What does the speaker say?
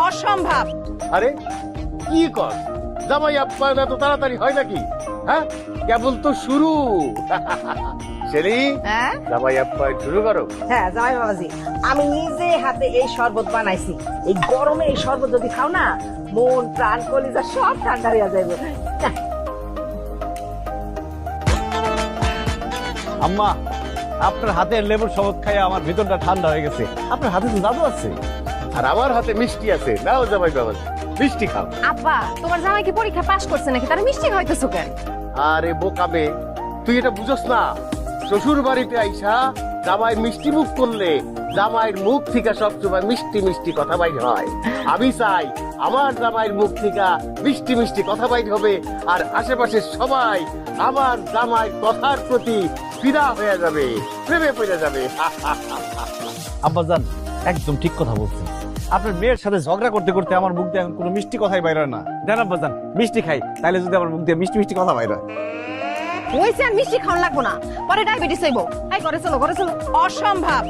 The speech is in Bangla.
অসম্ভব। আরে কি কর জামাই আপ্যায়ন এত তাড়াতাড়ি হয় নাকি? হ্যাঁ, কেবল তো শুরু। শেলি, হ্যাঁ জামাই আপ্যায়ন শুরু করো। হ্যাঁ জামাই বাবাজি, আমি নিজে হাতে এই শরবত বানাইছি। এই গরমে এই শরবত যদি খাও না, মন প্রাণ কলিজা সব ঠান্ডা হয়ে যাবে। আম্মা, আপনার হাতের লেবুর শরবত খাইয়া আমার ভিতরটা ঠান্ডা হয়ে গেছে। আপনার হাতে তো জাদু আছে। আর আমার হাতে মিষ্টি আছে, নাও জামাই বাবা, মিষ্টি খাও। আব্বা, তোমার জামাই কি পরীক্ষা পাশ করছে নাকি? তার মিষ্টি খাইতেছো কেন? আরে বোকাবে, তুই এটা বুঝস না? শ্বশুর বাড়িতে আইসা জামাই মিষ্টি মুখ করলে জামাইয়ের মুখ থেকে সবসময় মিষ্টি মিষ্টি কথা বাইর হয়। আমি চাই আমার জামাইয়ের মুখ থেকে মিষ্টি মিষ্টি কথা বাইর হবে, আর আশেপাশের সবাই আমার জামাইয়ের কথার প্রতি ফিদা হয়ে যাবে, প্রেমে পড়ে যাবে। আব্বাজান একদম ঠিক কথা বলছেন। আপনার মেয়ের সাথে ঝগড়া করতে করতে আমার মুখ দিয়ে এখন কোনো মিষ্টি কথাই বাইর হয় না। দেন আব্বাজান, মিষ্টি খাই, তাইলে যদি আমার মুখ দিয়ে মিষ্টি মিষ্টি কথা বাইর হয়। হইছে আর মিষ্টি খাওয়ান লাগবো না, পরে ডায়াবেটিস হইব। এই করে চলো, করে চলো। অসম্ভব।